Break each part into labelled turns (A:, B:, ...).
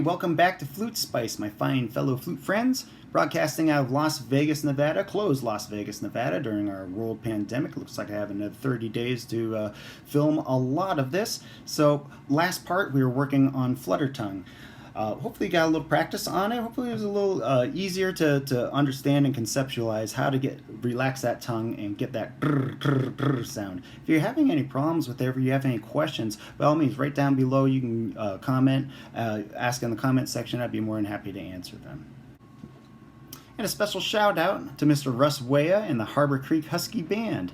A: welcome back to Flute Spice, my fine fellow flute friends. Broadcasting out of Las Vegas, Nevada, closed Las Vegas, Nevada during our world pandemic. Looks like I have another 30 days to film a lot of this. So last part we were working on Flutter Tongue. Hopefully you got a little practice on it. Hopefully it was a little easier to understand and conceptualize how to relax that tongue and get that brr, brr, brr sound. If you're having any problems with it, if you have any questions, by all means, right down below you can comment, ask in the comment section. I'd be more than happy to answer them. And a special shout out to Mr. Russ Wea and the Harbor Creek Husky Band.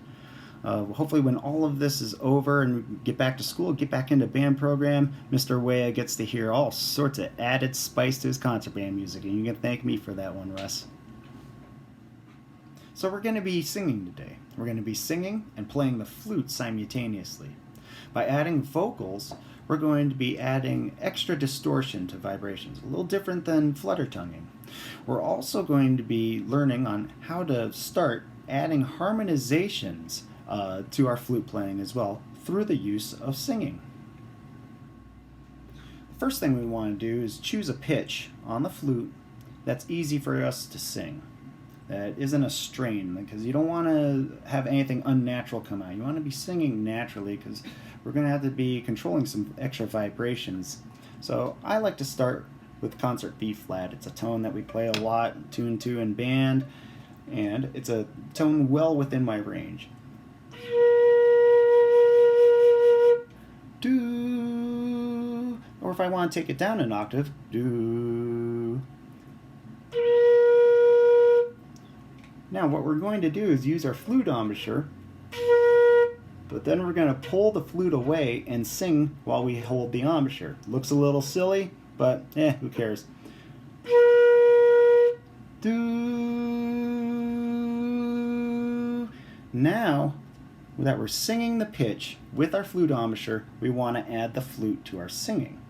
A: Hopefully when all of this is over and get back to school, get back into band program, Mr. Wea gets to hear all sorts of added spice to his concert band music, and you can thank me for that one, Russ. So we're going to be singing today. We're going to be singing and playing the flute simultaneously. By adding vocals, we're going to be adding extra distortion to vibrations, a little different than flutter tonguing. We're also going to be learning on how to start adding harmonizations to our flute playing as well through the use of singing. The first thing we want to do is choose a pitch on the flute that's easy for us to sing, that isn't a strain, because you don't want to have anything unnatural come out. You want to be singing naturally, because we're going to have to be controlling some extra vibrations. So I like to start with concert B flat. It's a tone that we play a lot, tune to in band, and it's a tone well within my range. Do, or if I want to take it down an octave, do. Now what we're going to do is use our flute embouchure, but then we're going to pull the flute away and sing while we hold the embouchure. Looks a little silly, but who cares? Do. Now that we're singing the pitch with our flute embouchure, we want to add the flute to our singing.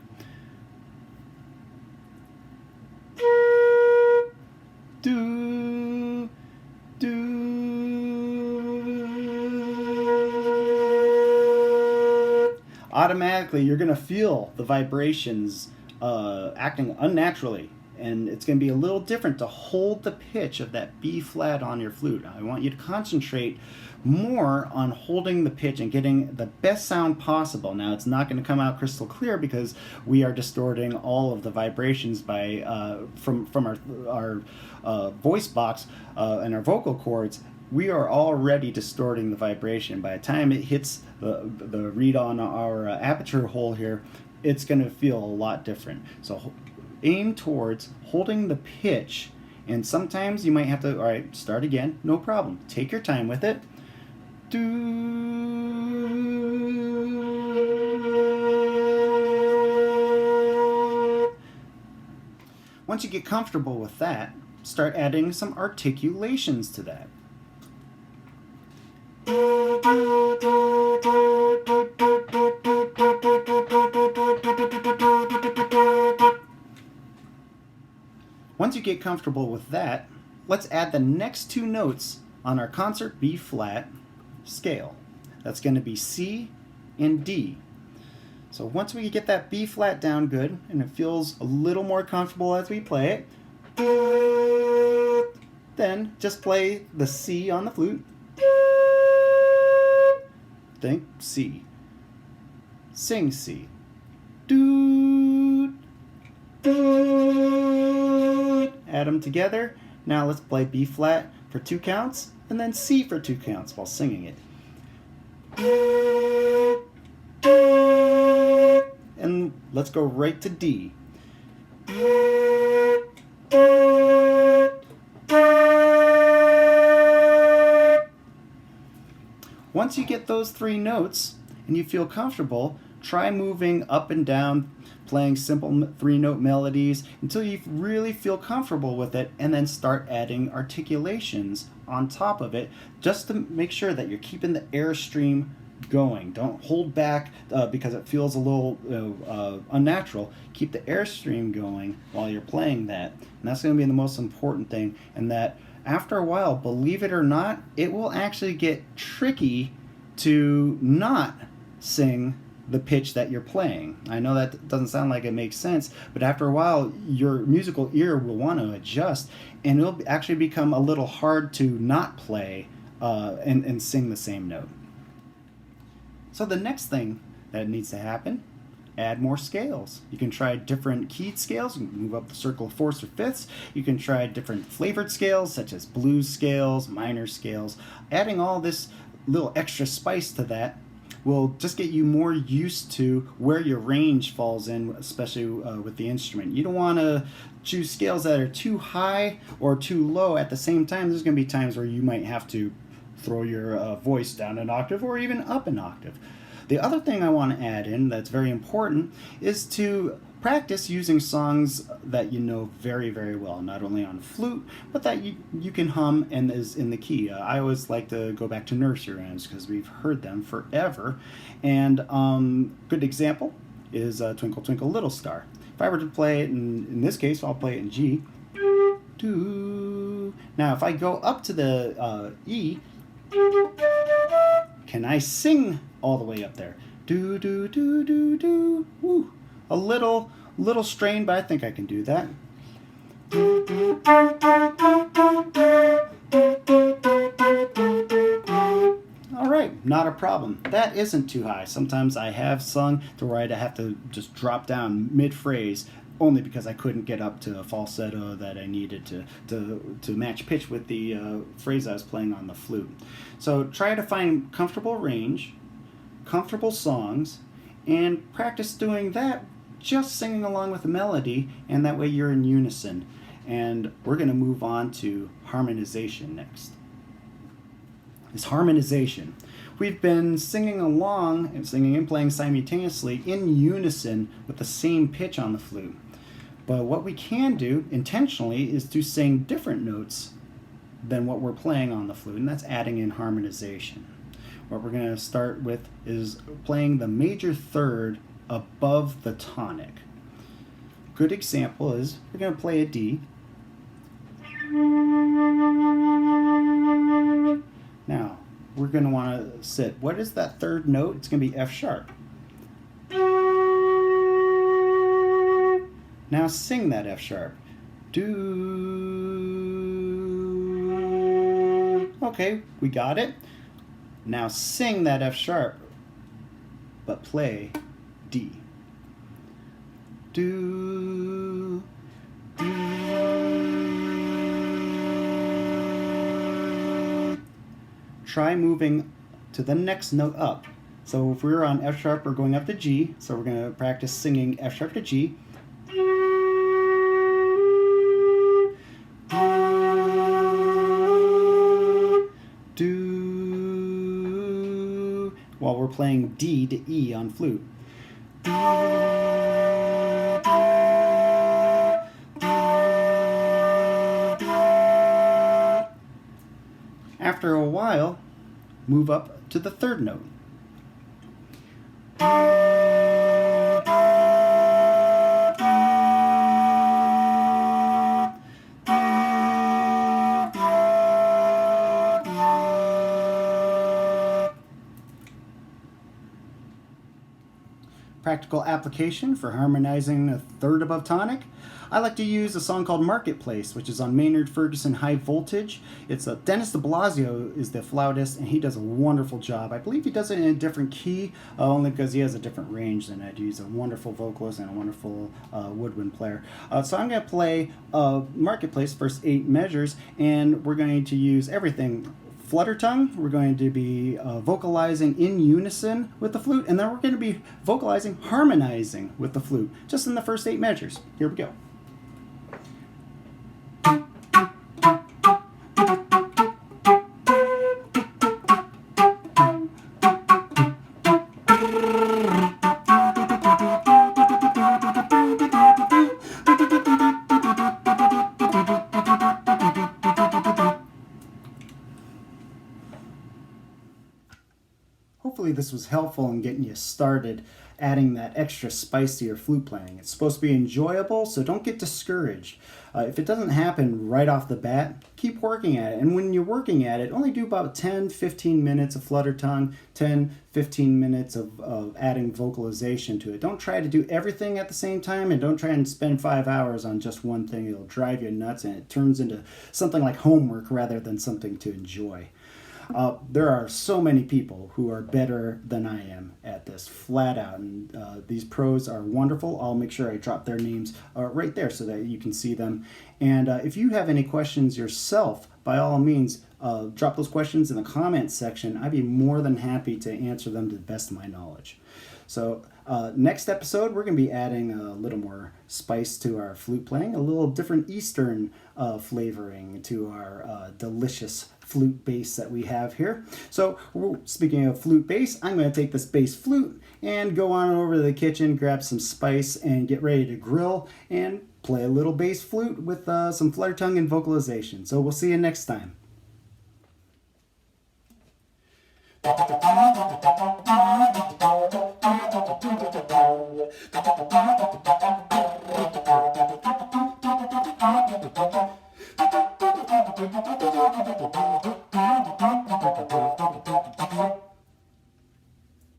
A: Do, do. Automatically, you're going to feel the vibrations acting unnaturally, and it's going to be a little different to hold the pitch of that B flat on your flute. I want you to concentrate more on holding the pitch and getting the best sound possible. Now, it's not going to come out crystal clear because we are distorting all of the vibrations by from our voice box and our vocal cords. We are already distorting the vibration. By the time it hits the reed on our aperture hole here, it's going to feel a lot different. So aim towards holding the pitch, and sometimes you might have to, all right, start again, no problem. Take your time with it. Do. Once you get comfortable with that, start adding some articulations to that. Once you get comfortable with that, let's add the next two notes on our concert B flat scale. That's going to be C and D. So once we get that B flat down good and it feels a little more comfortable as we play it, then just play the C on the flute. Think C. Sing C. Do. Add them together. Now let's play B flat for 2 counts and then C for 2 counts while singing it. And let's go right to D. Once you get those 3 notes and you feel comfortable, try moving up and down, playing simple 3-note melodies until you really feel comfortable with it, and then start adding articulations on top of it just to make sure that you're keeping the airstream going. Don't hold back because it feels a little unnatural. Keep the airstream going while you're playing that, and that's going to be the most important thing. And that after a while, believe it or not, it will actually get tricky to not sing the pitch that you're playing. I know that doesn't sound like it makes sense, but after a while, your musical ear will want to adjust, and it'll actually become a little hard to not play and sing the same note. So the next thing that needs to happen, add more scales. You can try different keyed scales. You can move up the circle of fourths or fifths. You can try different flavored scales, such as blues scales, minor scales. Adding all this little extra spice to that will just get you more used to where your range falls in, especially with the instrument. You don't want to choose scales that are too high or too low at the same time. There's going to be times where you might have to throw your voice down an octave or even up an octave. The other thing I want to add in that's very important is to practice using songs that you know very, very well, not only on flute, but that you can hum and is in the key. I always like to go back to nursery rhymes because we've heard them forever. And good example is Twinkle Twinkle Little Star. If I were to play it in this case, I'll play it in G. Now if I go up to the E, can I sing all the way up there? Do do do do do. Woo. A little strained, but I think I can do that. All right, not a problem. That isn't too high. Sometimes I have sung to where I'd have to just drop down mid-phrase only because I couldn't get up to a falsetto that I needed to match pitch with the phrase I was playing on the flute. So try to find comfortable range, comfortable songs, and practice doing that, just singing along with the melody, and that way you're in unison. And we're going to move on to harmonization next. Is harmonization. We've been singing along and singing and playing simultaneously in unison with the same pitch on the flute. But what we can do intentionally is to sing different notes than what we're playing on the flute, and that's adding in harmonization. What we're going to start with is playing the major third above the tonic. Good example is we're going to play a D. Now, we're going to want to sit. What is that third note? It's going to be F sharp. Now sing that F sharp. Do. Okay, we got it. Now sing that F sharp, but play D. Do. Do. Try moving to the next note up. So if we were on F sharp, we're going up to G. So we're going to practice singing F sharp to G. Do. While we're playing D to E on flute. After a while, move up to the third note. Practical application for harmonizing a third above tonic. I like to use a song called Marketplace, which is on Maynard Ferguson High Voltage. It's Dennis de Blasio is the flautist, and he does a wonderful job. I believe he does it in a different key, only because he has a different range than I do. He's a wonderful vocalist and a wonderful woodwind player. So I'm going to play Marketplace, first 8 measures, and we're going to use everything. Flutter tongue, we're going to be vocalizing in unison with the flute, and then we're going to be vocalizing, harmonizing with the flute, just in the first 8 measures. Here we go. Hopefully this was helpful in getting you started adding that extra spice to your flute playing. It's supposed to be enjoyable, so don't get discouraged. If it doesn't happen right off the bat, keep working at it. And when you're working at it, only do about 10-15 minutes of flutter tongue, 10-15 minutes of adding vocalization to it. Don't try to do everything at the same time, and don't try and spend 5 hours on just one thing. It'll drive you nuts, and it turns into something like homework rather than something to enjoy. There are so many people who are better than I am at this, flat out, and these pros are wonderful. I'll make sure I drop their names right there so that you can see them. And if you have any questions yourself, by all means, drop those questions in the comments section. I'd be more than happy to answer them to the best of my knowledge. So next episode, we're going to be adding a little more spice to our flute playing, a little different Eastern flavoring to our delicious flute bass that we have here. So speaking of flute bass, I'm going to take this bass flute and go on over to the kitchen, grab some spice, and get ready to grill and play a little bass flute with some flutter tongue and vocalization. So we'll see you next time.